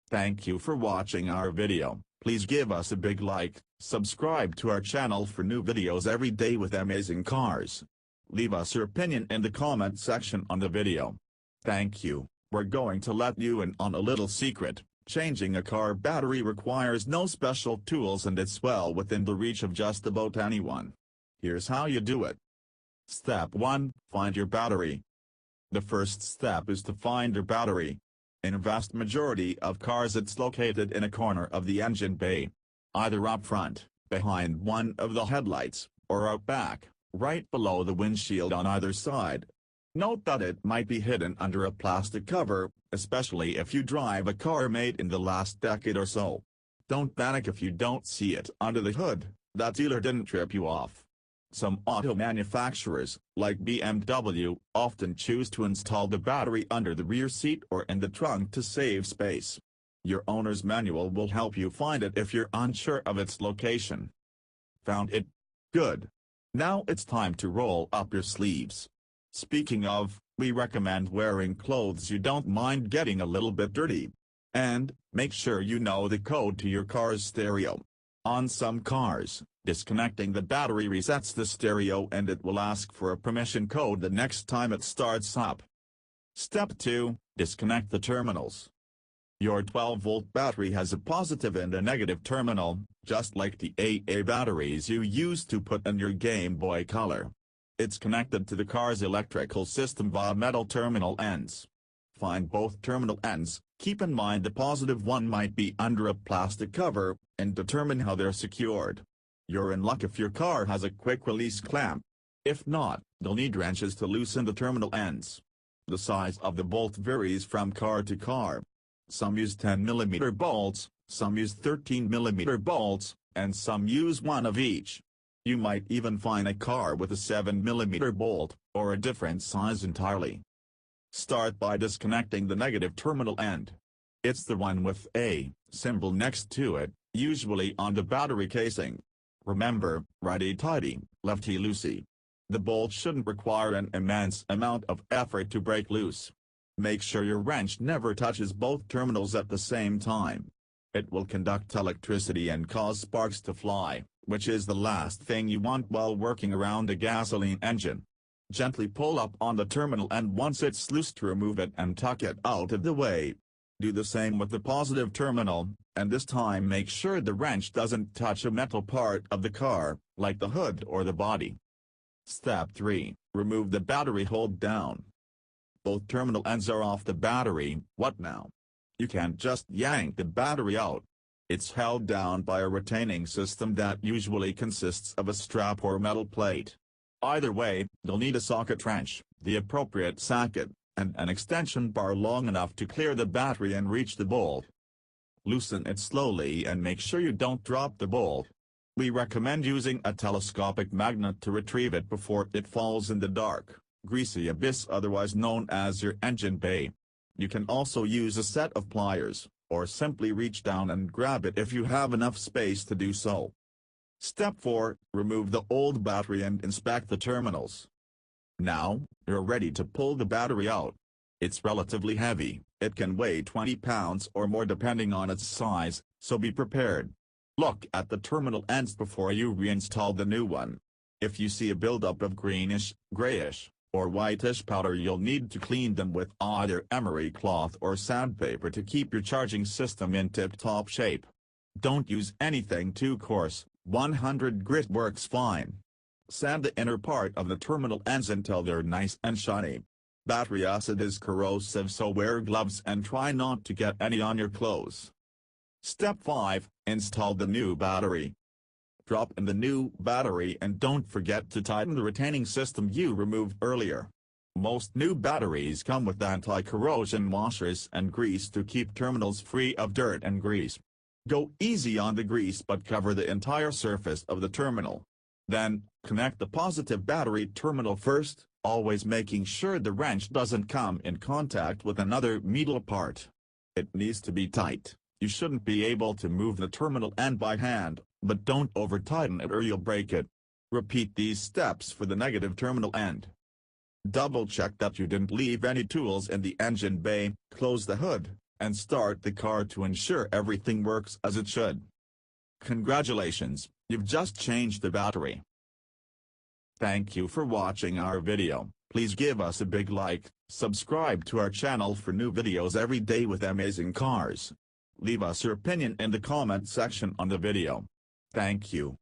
Thank you for watching our video. Please give us a big like, subscribe to our channel for new videos every day with amazing cars. Leave us your opinion in the comment section on the video. Thank you. We're going to let you in on a little secret. Changing a car battery requires no special tools and it's well within the reach of just about anyone. Here's how you do it. Step 1. Find your battery. The first step is to find your battery. In a vast majority of cars it's located in a corner of the engine bay. Either up front, behind one of the headlights, or out back, right below the windshield on either side. Note that it might be hidden under a plastic cover, especially if you drive a car made in the last decade or so. Don't panic if you don't see it under the hood, that dealer didn't trip you off. Some auto manufacturers, like BMW, often choose to install the battery under the rear seat or in the trunk to save space. Your owner's manual will help you find it if you're unsure of its location. Found it? Good. Now it's time to roll up your sleeves. Speaking of, we recommend wearing clothes you don't mind getting a little bit dirty. And, make sure you know the code to your car's stereo. On some cars, disconnecting the battery resets the stereo and it will ask for a permission code the next time it starts up. Step 2. Disconnect the terminals. Your 12-volt battery has a positive and a negative terminal, just like the AA batteries you used to put in your Game Boy Color. It's connected to the car's electrical system via metal terminal ends. Find both terminal ends, keep in mind the positive one might be under a plastic cover, and determine how they're secured. You're in luck if your car has a quick-release clamp. If not, you'll need wrenches to loosen the terminal ends. The size of the bolt varies from car to car. Some use 10mm bolts, some use 13mm bolts, and some use one of each. You might even find a car with a 7mm bolt, or a different size entirely. Start by disconnecting the negative terminal end. It's the one with a symbol next to it, usually on the battery casing. Remember, righty-tighty, lefty-loosey. The bolt shouldn't require an immense amount of effort to break loose. Make sure your wrench never touches both terminals at the same time. It will conduct electricity and cause sparks to fly, which is the last thing you want while working around a gasoline engine. Gently pull up on the terminal end once it's loose to remove it and tuck it out of the way. Do the same with the positive terminal, and this time make sure the wrench doesn't touch a metal part of the car, like the hood or the body. Step 3. Remove the battery hold down. Both terminal ends are off the battery. What now? You can't just yank the battery out. It's held down by a retaining system that usually consists of a strap or metal plate. Either way, you'll need a socket wrench, the appropriate socket, and an extension bar long enough to clear the battery and reach the bolt. Loosen it slowly and make sure you don't drop the bolt. We recommend using a telescopic magnet to retrieve it before it falls in the dark, greasy abyss otherwise known as your engine bay. You can also use a set of pliers, or simply reach down and grab it if you have enough space to do so. Step 4. Remove the old battery and inspect the terminals. Now, you're ready to pull the battery out. It's relatively heavy, it can weigh 20 pounds or more depending on its size, so be prepared. Look at the terminal ends before you reinstall the new one. If you see a buildup of greenish, grayish, or whitish powder you'll need to clean them with either emery cloth or sandpaper to keep your charging system in tip-top shape. Don't use anything too coarse, 100 grit works fine. Sand the inner part of the terminal ends until they're nice and shiny. Battery acid is corrosive, so wear gloves and try not to get any on your clothes. Step 5. Install the new battery. Drop in the new battery and don't forget to tighten the retaining system you removed earlier. Most new batteries come with anti-corrosion washers and grease to keep terminals free of dirt and grease. Go easy on the grease but cover the entire surface of the terminal. Then, connect the positive battery terminal first, always making sure the wrench doesn't come in contact with another metal part. It needs to be tight. You shouldn't be able to move the terminal end by hand, but don't over-tighten it or you'll break it. Repeat these steps for the negative terminal end. Double-check that you didn't leave any tools in the engine bay, close the hood, and start the car to ensure everything works as it should. Congratulations, you've just changed the battery. Thank you for watching our video. Please give us a big like, subscribe to our channel for new videos every day with amazing cars. Leave us your opinion in the comment section on the video. Thank you.